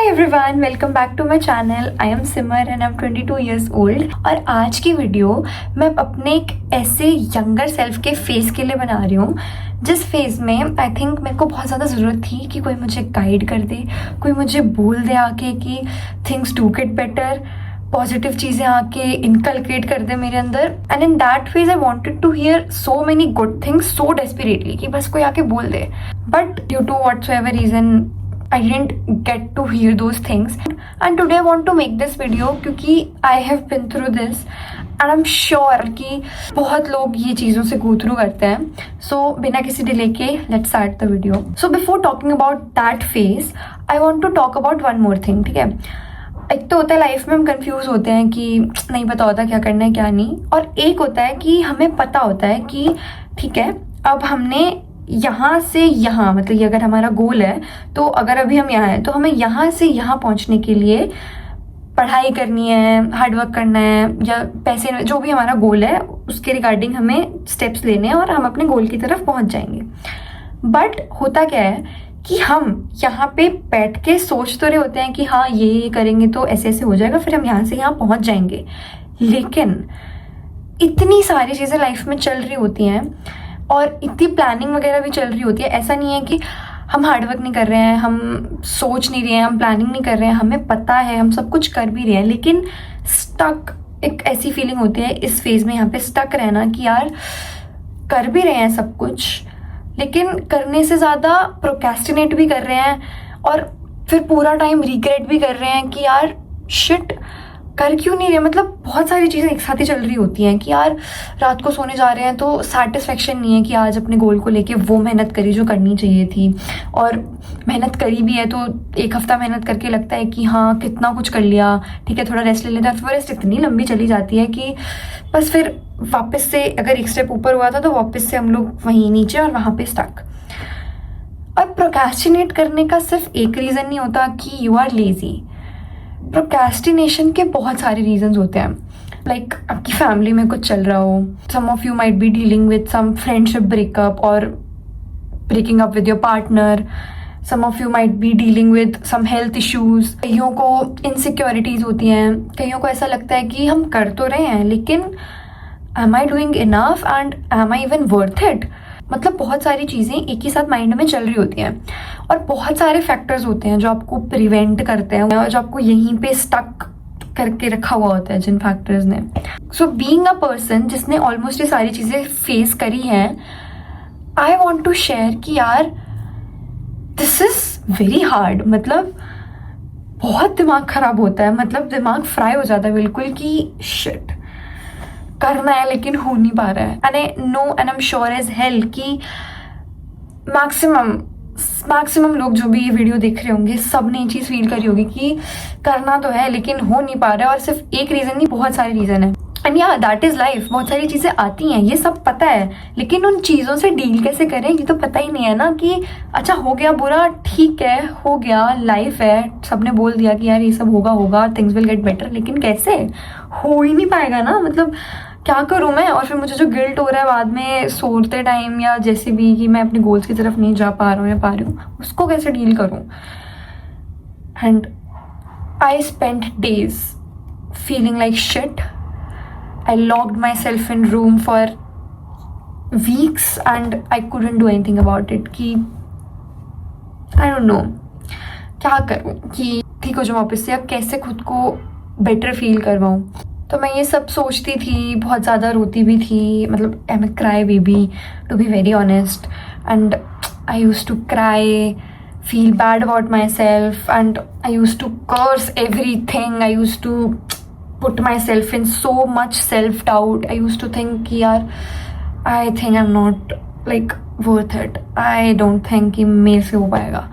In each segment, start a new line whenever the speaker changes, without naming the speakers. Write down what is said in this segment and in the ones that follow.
Hi everyone, welcome back to my channel. I am Simar and I am 22 years old. और आज की video मैं अपने एक ऐसे यंगर सेल्फ के फेस के लिए बना रही हूँ जिस फेज में आई थिंक मेरे को बहुत ज़्यादा ज़रूरत थी कि कोई मुझे गाइड कर दे, कोई मुझे बोल दे आके कि things do get better, positive चीज़ें आके इनकलकेट कर दे मेरे अंदर। And in that phase I wanted to hear so many good things so desperately कि बस कोई आके बोल दे। But due to whatsoever reason I didn't get to hear those things, and today I want to make this video क्योंकि I have been through this and I'm sure कि बहुत लोग ये चीज़ों से go through करते हैं। So बिना किसी डिले के let's start the video. So before talking about that phase, I want to talk about one more thing, ठीक है। एक तो होता है लाइफ में हम कंफ्यूज होते हैं कि नहीं पता होता क्या करना है क्या नहीं, और एक होता है कि हमें पता होता है कि ठीक है अब हमने यहाँ से यहाँ, मतलब ये अगर हमारा गोल है तो अगर अभी हम यहाँ हैं तो हमें यहाँ से यहाँ पहुँचने के लिए पढ़ाई करनी है, हार्डवर्क करना है, या पैसे, जो भी हमारा गोल है उसके रिगार्डिंग हमें स्टेप्स लेने हैं और हम अपने गोल की तरफ पहुँच जाएंगे। बट होता क्या है कि हम यहाँ पे बैठ के सोच तो रहे होते हैं कि हाँ ये करेंगे तो ऐसे ऐसे हो जाएगा, फिर हम यहाँ से यहाँ पहुँच जाएंगे, लेकिन इतनी सारी चीज़ें लाइफ में चल रही होती हैं और इतनी प्लानिंग वगैरह भी चल रही होती है। ऐसा नहीं है कि हम हार्डवर्क नहीं कर रहे हैं, हम सोच नहीं रहे हैं, हम प्लानिंग नहीं कर रहे हैं, हमें पता है हम सब कुछ कर भी रहे हैं, लेकिन स्टक एक ऐसी फीलिंग होती है इस फेज में, यहाँ पे स्टक रहना कि यार कर भी रहे हैं सब कुछ लेकिन करने से ज़्यादा प्रोक्रेस्टिनेट भी कर रहे हैं और फिर पूरा टाइम रिग्रेट भी कर रहे हैं कि यार शिट कर क्यों नहीं रहे। मतलब बहुत सारी चीज़ें एक साथ ही चल रही होती हैं कि यार रात को सोने जा रहे हैं तो सेटिस्फेक्शन नहीं है कि आज अपने गोल को लेके वो मेहनत करी जो करनी चाहिए थी, और मेहनत करी भी है तो एक हफ्ता मेहनत करके लगता है कि हाँ कितना कुछ कर लिया, ठीक है थोड़ा रेस्ट ले लेता है, फिर रेस्ट इतनी लंबी चली जाती है कि बस फिर वापस से अगर एक स्टेप ऊपर हुआ था तो वापस से हम लोग वहीं नीचे और वहाँ पर स्टक। और प्रोक्रेस्टिनेट करने का सिर्फ एक रीज़न नहीं होता कि यू आर लेज़ी। प्रोक्रेस्टिनेशन के बहुत सारे रीजंस होते हैं, लाइक आपकी फैमिली में कुछ चल रहा हो, some of you might be dealing with some friendship breakup और breaking up with your partner, some of you might be dealing with some health issues, कईयों को इनसिक्योरिटीज होती हैं, कईयों को ऐसा लगता है कि हम कर तो रहे हैं लेकिन am I doing enough and am I even worth it. मतलब बहुत सारी चीज़ें एक ही साथ माइंड में चल रही होती हैं और बहुत सारे फैक्टर्स होते हैं जो आपको प्रिवेंट करते हैं और जो आपको यहीं पे स्टक करके रखा हुआ होता है जिन फैक्टर्स ने। सो बीइंग अ पर्सन जिसने ऑलमोस्ट ये सारी चीज़ें फेस करी हैं, आई वॉन्ट टू शेयर कि यार दिस इज़ वेरी हार्ड। मतलब बहुत दिमाग ख़राब होता है, मतलब दिमाग फ्राई हो जाता है बिल्कुल कि शिट करना है लेकिन हो नहीं पा रहा है। And I know and I am sure as hell कि मैक्सिमम लोग जो भी ये वीडियो देख रहे होंगे सब ने ये चीज़ फील करी होगी कि करना तो है लेकिन हो नहीं पा रहा है, और सिर्फ एक रीज़न नहीं बहुत सारे रीज़न है। एंड या दैट इज़ लाइफ, बहुत सारी चीज़ें आती हैं ये सब पता है, लेकिन उन चीज़ों से डील कैसे करें ये तो पता ही नहीं है ना कि अच्छा हो गया बुरा, ठीक है हो गया, लाइफ है, सबने बोल दिया कि यार ये सब होगा थिंग्स विल गेट बेटर, लेकिन कैसे हो ही नहीं पाएगा ना। मतलब क्या करूँ मैं, और फिर मुझे जो गिल्ट हो रहा है बाद में सोते टाइम या जैसे भी कि मैं अपने गोल्स की तरफ नहीं जा पा रहा हूँ या पा रही हूँ, उसको कैसे डील करूँ। And I spent days feeling like shit. I locked myself in room for weeks and I couldn't do anything about it कि I don't know क्या करूँ कि ठीक हो जाऊँ वापस से, अब कैसे खुद को बेटर फील करवाऊँ। तो मैं ये सब सोचती थी, बहुत ज़्यादा रोती भी थी, मतलब I am a cry baby to be very honest, and I used to cry, feel bad about myself, and I used to curse everything. I used to put myself in so much self-doubt. I used to think कि यार I think I'm not like worth it. I don't think कि मेरे से हो पाएगा।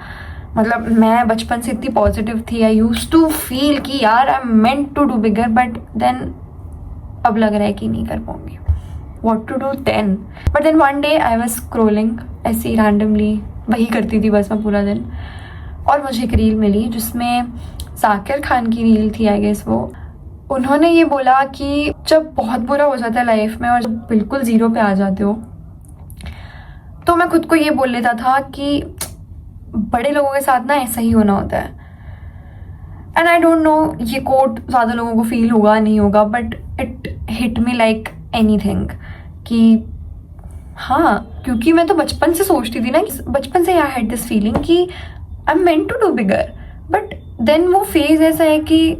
मतलब मैं बचपन से इतनी पॉजिटिव थी, I used to feel कि यार I'm meant to do bigger, but then अब लग रहा है कि नहीं कर पाऊँगी। What to do then? But then one day I was scrolling ऐसे ही randomly, वही करती थी बस मैं पूरा दिन, और मुझे एक रील मिली जिसमें जाकिर खान की रील थी आई गेस। वो उन्होंने ये बोला कि जब बहुत बुरा हो जाता है लाइफ में और जब बिल्कुल ज़ीरो पे आ जाते हो तो मैं खुद को ये बोल लेता था कि बड़े लोगों के साथ ना ऐसा ही होना होता है। एंड आई डोंट नो ये कोट ज़्यादा लोगों को फील होगा नहीं होगा, but it hit me like anything कि हाँ, क्योंकि मैं तो बचपन से सोचती थी ना, कि बचपन से आई हैड दिस फीलिंग कि I am meant to do bigger, but then वो फेज ऐसा है कि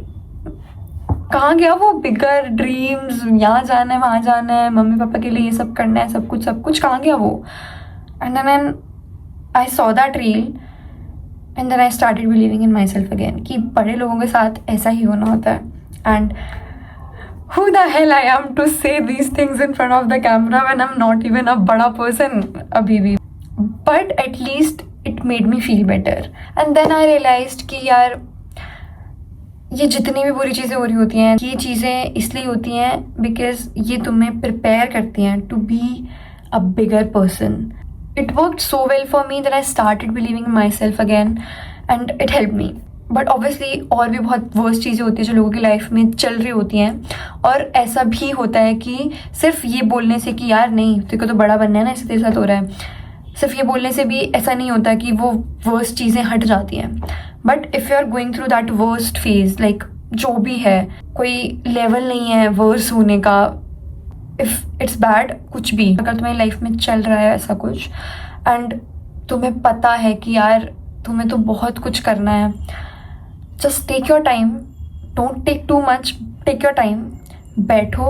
कहाँ गया वो बिगर ड्रीम्स, यहाँ जाना है वहाँ जाना है, मम्मी पापा के लिए ये सब करना है, सब कुछ कहाँ गया वो. And then I saw that reel and then I started believing in my सेल्फ अगेन कि बड़े लोगों के साथ ऐसा ही होना होता है. And who the hell I am to say these things in front of the camera when I'm not even a bada person abhi bhi. But at least it made me feel better. And then I realized कि यार ये जितनी भी बुरी चीज़ें हो रही होती हैं, ये चीज़ें इसलिए होती हैं बिकॉज ये तुम्हें प्रिपेयर करती हैं to be a bigger person. It worked so well for me that I started believing in myself again and it helped me. But obviously और भी बहुत वर्स्ट चीज़ें होती हैं जो लोगों की लाइफ में चल रही होती हैं, और ऐसा भी होता है कि सिर्फ ये बोलने से कि यार नहीं तेरे को तो बड़ा बनना है ना, इससे तेरे साथ हो रहा है, सिर्फ ये बोलने से भी ऐसा नहीं होता कि वो वर्स्ट चीज़ें हट जाती हैं. But if you are going through that worst phase, like जो भी है, कोई लेवल नहीं है वर्स होने का, इफ़ इट्स बैड कुछ भी, अगर तुम्हारी लाइफ में चल रहा है ऐसा कुछ एंड तुम्हें पता है कि यार तुम्हें तो बहुत कुछ करना है, just take your time, don't take too much, take your time, बैठो,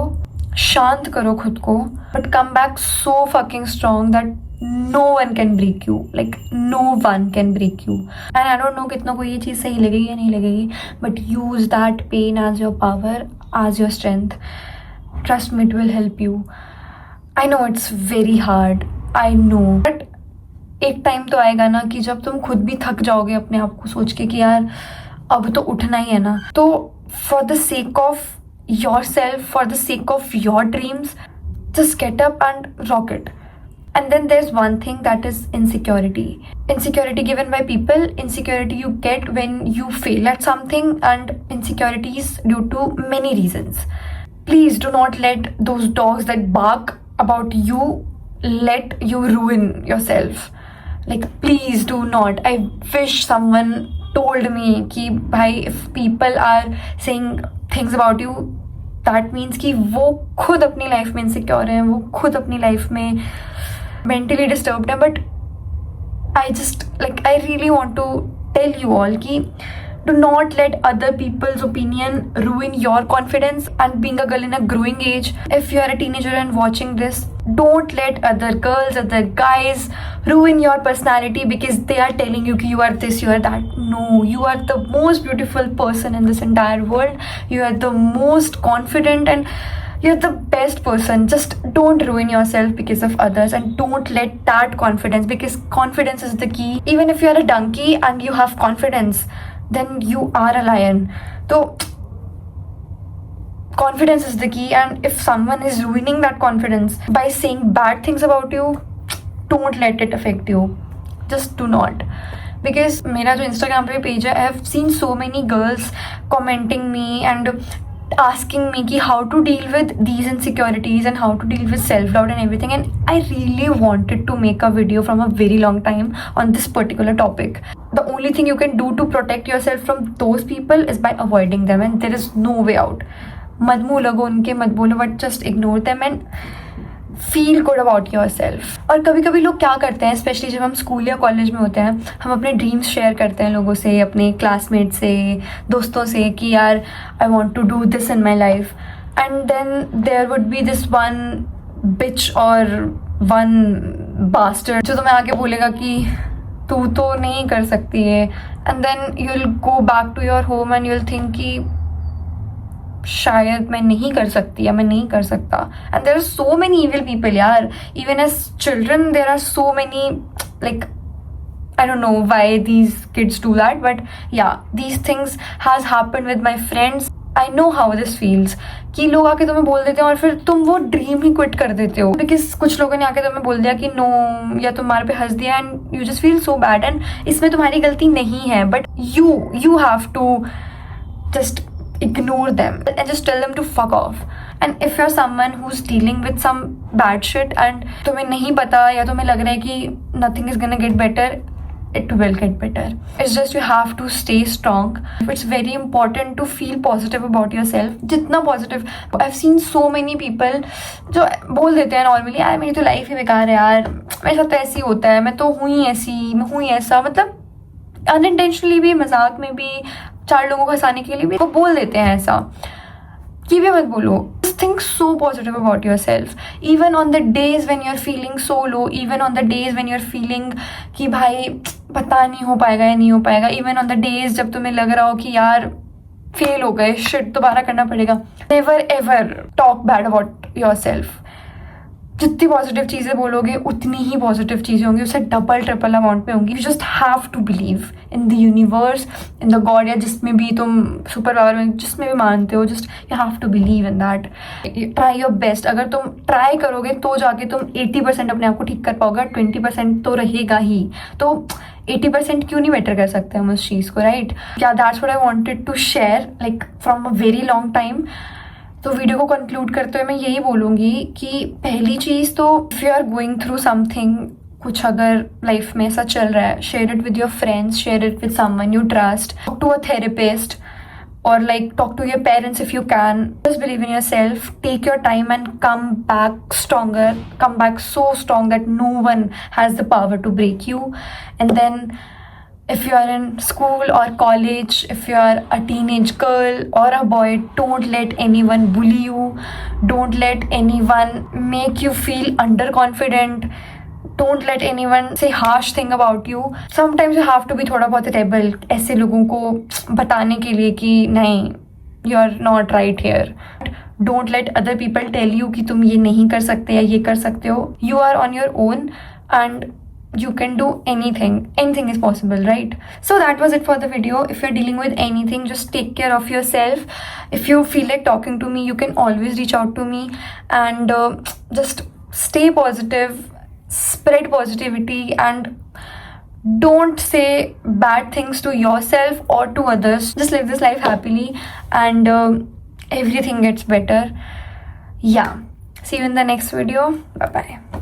शांत करो खुद को, but come back so fucking strong that no one can break you, like no one can break you. And I don't know कितना को ये चीज़ सही लगेगी या नहीं लगेगी, but use that pain as your power, as your strength. Trust me, it will help you. I know it's very hard, I know, but एक time तो आएगा ना कि जब तुम खुद भी थक जाओगे अपने आप को सोच के कि यार अब तो उठना ही है ना. तो for the sake of your self, for the sake of your dreams, just get up and rock it. And then there's one thing that is insecurity. Insecurity given by people, insecurity you get when you fail at something, and insecurities due to many reasons. Please do not let those dogs that bark about you let you ruin yourself. Like please do not. I wish someone told me कि भाई if people are saying things about you, that means कि वो खुद अपनी life में insecure हैं, वो खुद अपनी लाइफ में मेंटली डिस्टर्ब्ड है. But I really want to tell you all कि do not let other people's opinion ruin your confidence. And being a girl in a growing age, if you are a teenager and watching this, don't let other girls, other guys ruin your personality because they are telling you कि you are this, you are that. No, you are the most beautiful person in this entire world. You are the most confident and you're the best person. Just don't ruin yourself because of others, and don't let that confidence, because confidence is the key. Even if you are a donkey and you have confidence, then you are a lion. So confidence is the key, and if someone is ruining that confidence by saying bad things about you, don't let it affect you. Just do not. Because मेरा जो Instagram पे page है, I have seen so many girls commenting me and asking me कि how to deal with these insecurities and how to deal with self-doubt and everything, and I really wanted to make a video from a very long time on this particular topic. The only thing you can do to protect yourself from those people is by avoiding them, and there is no way out. मत मुँह लगो उनके, मत बोलो, but just ignore them and feel good about your self. और कभी कभी लोग क्या करते हैं, स्पेशली जब हम स्कूल या कॉलेज में होते हैं, हम अपने ड्रीम्स शेयर करते हैं लोगों से, अपने क्लासमेट से, दोस्तों से कि यार I want to do this in my life. And then there would be this one bitch और वन बास्टर्ड जो तुम्हें आके बोलेगा कि तू तो नहीं कर सकती है. And then you will go back to your home and you will think कि शायद मैं नहीं कर सकती या मैं नहीं कर सकता. And there are so many evil people यार. Even as children there are so many, like I don't know why these kids do that, but yeah, these things has happened with my friends. I know how this feels कि लोग आके तुम्हें बोल देते हैं और फिर तुम वो ड्रीम ही क्विट कर देते हो बिकॉज कुछ लोगों ने आके तुम्हें बोल दिया कि नो, या तुम्हारे पे हंस दिया, and you just feel so bad. And इसमें तुम्हारी गलती नहीं है, but you have to just ignore them and just tell them to fuck off. And if you're someone who's dealing with some bad shit and तुम्हें नहीं पता या तुम्हें लग रहा है कि nothing is gonna get better, it will get better. It's just you have to stay strong. It's very important to feel positive about yourself. जितना positive, I've seen so many people जो बोल देते हैं normally, यार मेरी तो life ही बेकार है यार, मेरे साथ तो ऐसे ही होता है, मैं तो हूँ ही ऐसी, मैं हूँ ही ऐसा, मतलब unintentionally भी, मजाक में भी, 4 लोगों को हंसाने के लिए भी वो बोल देते हैं ऐसा, कि भी मत बोलो. Just think so positive about yourself. Even on the days when you're feeling so low, even on the days when you're feeling कि भाई पता नहीं हो पाएगा या नहीं हो पाएगा, even on the days जब तुम्हें लग रहा हो कि यार फेल हो गए, शिट दोबारा करना पड़ेगा, never ever talk bad about yourself. जितनी पॉजिटिव चीज़ें बोलोगे उतनी ही पॉजिटिव चीज़ें होंगी, उससे डबल ट्रिपल अमाउंट में होंगी. You just have to believe in the universe, in the God, या जिसमें भी तुम सुपर पावर में जिसमें भी मानते हो, just you have to believe in that. Try your best. अगर तुम ट्राई करोगे तो जाके तुम 80% अपने आप को ठीक कर पाओगे, 20% तो रहेगा ही. तो 80% क्यों नहीं बेटर कर सकते हम उस चीज़ को, राइट? या that's what I wanted to share like from a very long time. तो वीडियो को कंक्लूड करते हुए मैं यही बोलूँगी कि पहली चीज़ तो if you are going through something, कुछ अगर लाइफ में ऐसा चल रहा है, share it with your friends, share it with someone you trust, talk to a therapist, or like talk to your parents if you can. Just believe in yourself, take your time and come back stronger, come back so strong that no one has the power to break you. And then if you are in school or college, if you are a teenage girl or a boy, don't let anyone bully you, don't let anyone make you feel underconfident, don't let anyone say harsh thing about you. Sometimes you have to be थोड़ा बहुत rebel ऐसे लोगों को बताने के लिए कि नहीं, you are not right here. Don't let other people tell you कि तुम ये नहीं कर सकते या ये कर सकते हो. You are on your own and you can do anything. Anything is possible, right? So that was it for the video. If you're dealing with anything, just take care of yourself. If you feel like talking to me, you can always reach out to me, and just stay positive, spread positivity, and don't say bad things to yourself or to others. Just live this life happily, and everything gets better. Yeah. See you in the next video. Bye bye.